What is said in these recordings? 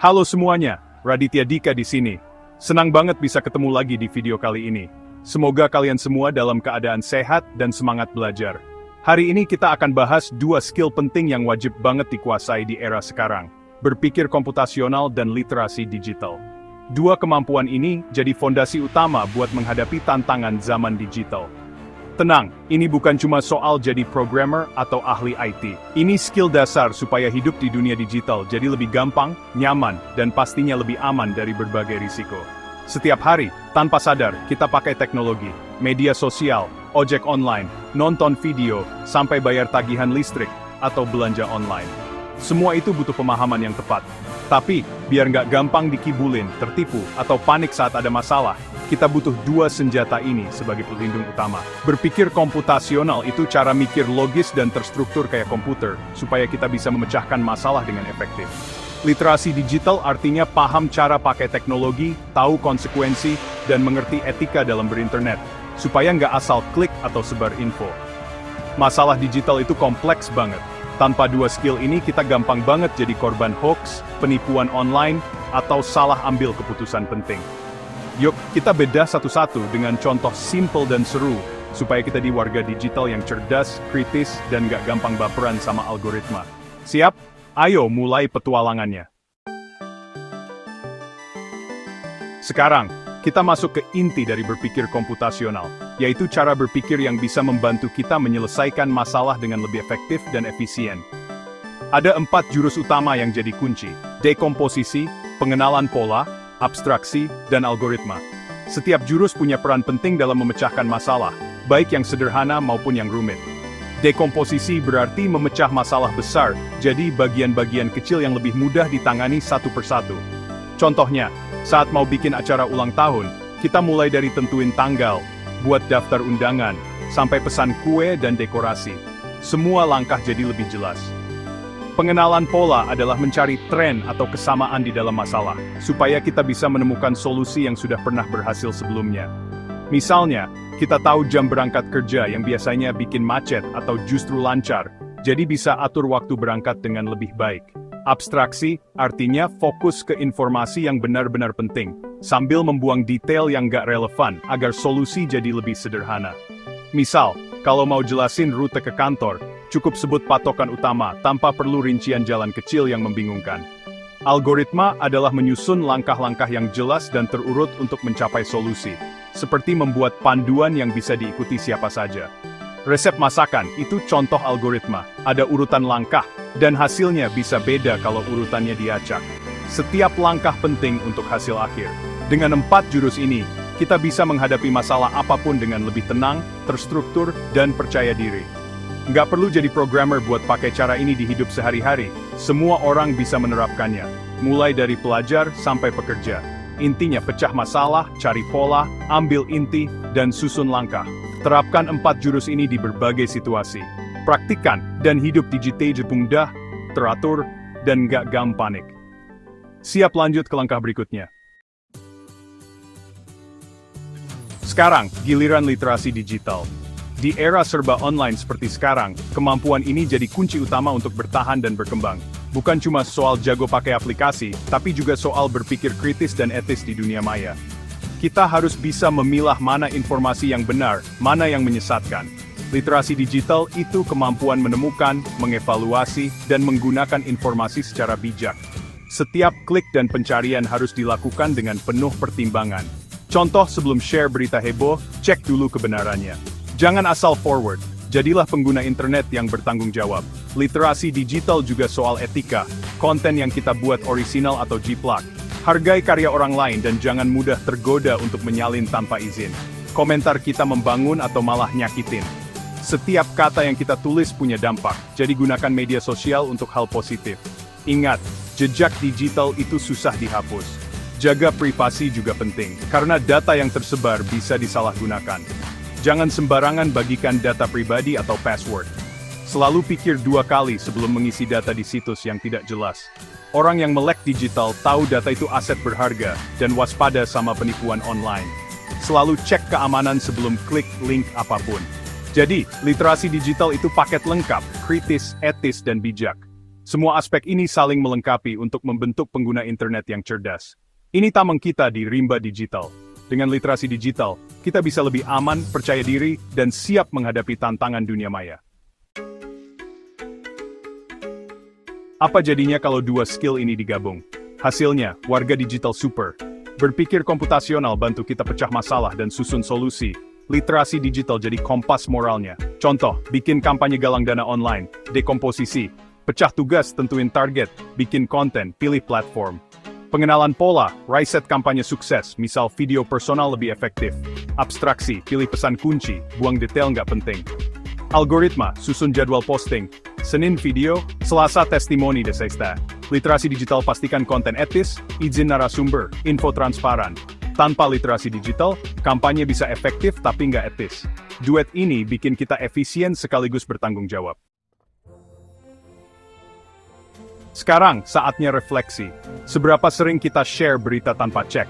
Halo semuanya, Raditya Dika di sini. Senang banget bisa ketemu lagi di video kali ini. Semoga kalian semua dalam keadaan sehat dan semangat belajar. Hari ini kita akan bahas dua skill penting yang wajib banget dikuasai di era sekarang. Berpikir komputasional dan literasi digital. Dua kemampuan ini jadi fondasi utama buat menghadapi tantangan zaman digital. Tenang, ini bukan cuma soal jadi programmer atau ahli IT. Ini skill dasar supaya hidup di dunia digital jadi lebih gampang, nyaman, dan pastinya lebih aman dari berbagai risiko. Setiap hari, tanpa sadar, kita pakai teknologi, media sosial, ojek online, nonton video, sampai bayar tagihan listrik, atau belanja online. Semua itu butuh pemahaman yang tepat. Tapi, biar nggak gampang dikibulin, tertipu, atau panik saat ada masalah, kita butuh dua senjata ini sebagai pelindung utama. Berpikir komputasional itu cara mikir logis dan terstruktur kayak komputer, supaya kita bisa memecahkan masalah dengan efektif. Literasi digital artinya paham cara pakai teknologi, tahu konsekuensi, dan mengerti etika dalam berinternet, supaya nggak asal klik atau sebar info. Masalah digital itu kompleks banget. Tanpa dua skill ini kita gampang banget jadi korban hoax, penipuan online, atau salah ambil keputusan penting. Yuk, kita bedah satu-satu dengan contoh simple dan seru, supaya kita di warga digital yang cerdas, kritis, dan gak gampang baperan sama algoritma. Siap? Ayo mulai petualangannya. Sekarang, kita masuk ke inti dari berpikir komputasional, yaitu cara berpikir yang bisa membantu kita menyelesaikan masalah dengan lebih efektif dan efisien. Ada 4 jurus utama yang jadi kunci: dekomposisi, pengenalan pola, abstraksi, dan algoritma. Setiap jurus punya peran penting dalam memecahkan masalah, baik yang sederhana maupun yang rumit. Dekomposisi berarti memecah masalah besar, jadi bagian-bagian kecil yang lebih mudah ditangani satu persatu. Contohnya, saat mau bikin acara ulang tahun, kita mulai dari tentuin tanggal, buat daftar undangan, sampai pesan kue dan dekorasi. Semua langkah jadi lebih jelas. Pengenalan pola adalah mencari tren atau kesamaan di dalam masalah, supaya kita bisa menemukan solusi yang sudah pernah berhasil sebelumnya. Misalnya, kita tahu jam berangkat kerja yang biasanya bikin macet atau justru lancar, jadi bisa atur waktu berangkat dengan lebih baik. Abstraksi artinya fokus ke informasi yang benar-benar penting, sambil membuang detail yang gak relevan agar solusi jadi lebih sederhana. Misal, kalau mau jelasin rute ke kantor, cukup sebut patokan utama tanpa perlu rincian jalan kecil yang membingungkan. Algoritma adalah menyusun langkah-langkah yang jelas dan terurut untuk mencapai solusi, seperti membuat panduan yang bisa diikuti siapa saja. Resep masakan itu contoh algoritma, ada urutan langkah, dan hasilnya bisa beda kalau urutannya diacak. Setiap langkah penting untuk hasil akhir. Dengan 4 jurus ini, kita bisa menghadapi masalah apapun dengan lebih tenang, terstruktur, dan percaya diri. Nggak perlu jadi programmer buat pakai cara ini di hidup sehari-hari, semua orang bisa menerapkannya, mulai dari pelajar sampai pekerja. Intinya pecah masalah, cari pola, ambil inti, dan susun langkah. Terapkan 4 jurus ini di berbagai situasi. Praktikkan, dan hidup digital mudah, teratur, dan nggak gampang panik. Siap lanjut ke langkah berikutnya. Sekarang, giliran literasi digital. Di era serba online seperti sekarang, kemampuan ini jadi kunci utama untuk bertahan dan berkembang. Bukan cuma soal jago pakai aplikasi, tapi juga soal berpikir kritis dan etis di dunia maya. Kita harus bisa memilah mana informasi yang benar, mana yang menyesatkan. Literasi digital itu kemampuan menemukan, mengevaluasi, dan menggunakan informasi secara bijak. Setiap klik dan pencarian harus dilakukan dengan penuh pertimbangan. Contoh, sebelum share berita heboh, cek dulu kebenarannya. Jangan asal forward, jadilah pengguna internet yang bertanggung jawab. Literasi digital juga soal etika, konten yang kita buat orisinal atau jiplak. Hargai karya orang lain dan jangan mudah tergoda untuk menyalin tanpa izin. Komentar kita membangun atau malah nyakitin. Setiap kata yang kita tulis punya dampak, jadi gunakan media sosial untuk hal positif. Ingat, jejak digital itu susah dihapus. Jaga privasi juga penting, karena data yang tersebar bisa disalahgunakan. Jangan sembarangan bagikan data pribadi atau password. Selalu pikir 2 kali sebelum mengisi data di situs yang tidak jelas. Orang yang melek digital tahu data itu aset berharga, dan waspada sama penipuan online. Selalu cek keamanan sebelum klik link apapun. Jadi, literasi digital itu paket lengkap, kritis, etis, dan bijak. Semua aspek ini saling melengkapi untuk membentuk pengguna internet yang cerdas. Ini tameng kita di Rimba Digital. Dengan literasi digital, kita bisa lebih aman, percaya diri, dan siap menghadapi tantangan dunia maya. Apa jadinya kalau dua skill ini digabung? Hasilnya, warga digital super. Berpikir komputasional bantu kita pecah masalah dan susun solusi. Literasi digital jadi kompas moralnya. Contoh, bikin kampanye galang dana online, dekomposisi. Pecah tugas, tentuin target, bikin konten, pilih platform. Pengenalan pola, riset kampanye sukses, misal video personal lebih efektif. Abstraksi, pilih pesan kunci, buang detail nggak penting. Algoritma, susun jadwal posting. Senin video, Selasa testimoni desesta. Literasi digital pastikan konten etis, izin narasumber, info transparan. Tanpa literasi digital, kampanye bisa efektif tapi nggak etis. Duet ini bikin kita efisien sekaligus bertanggung jawab. Sekarang, saatnya refleksi. Seberapa sering kita share berita tanpa cek?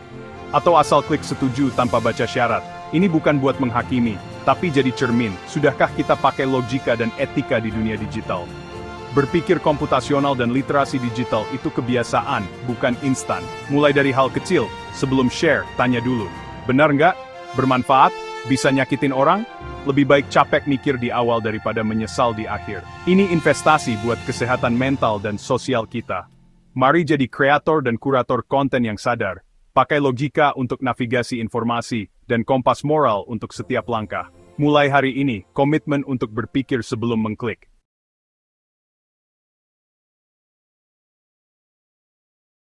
Atau asal klik setuju tanpa baca syarat? Ini bukan buat menghakimi, tapi jadi cermin. Sudahkah kita pakai logika dan etika di dunia digital? Berpikir komputasional dan literasi digital itu kebiasaan, bukan instan. Mulai dari hal kecil, sebelum share, tanya dulu. Benar nggak? Bermanfaat? Bisa nyakitin orang? Lebih baik capek mikir di awal daripada menyesal di akhir. Ini investasi buat kesehatan mental dan sosial kita. Mari jadi kreator dan kurator konten yang sadar. Pakai logika untuk navigasi informasi, dan kompas moral untuk setiap langkah. Mulai hari ini, komitmen untuk berpikir sebelum mengklik.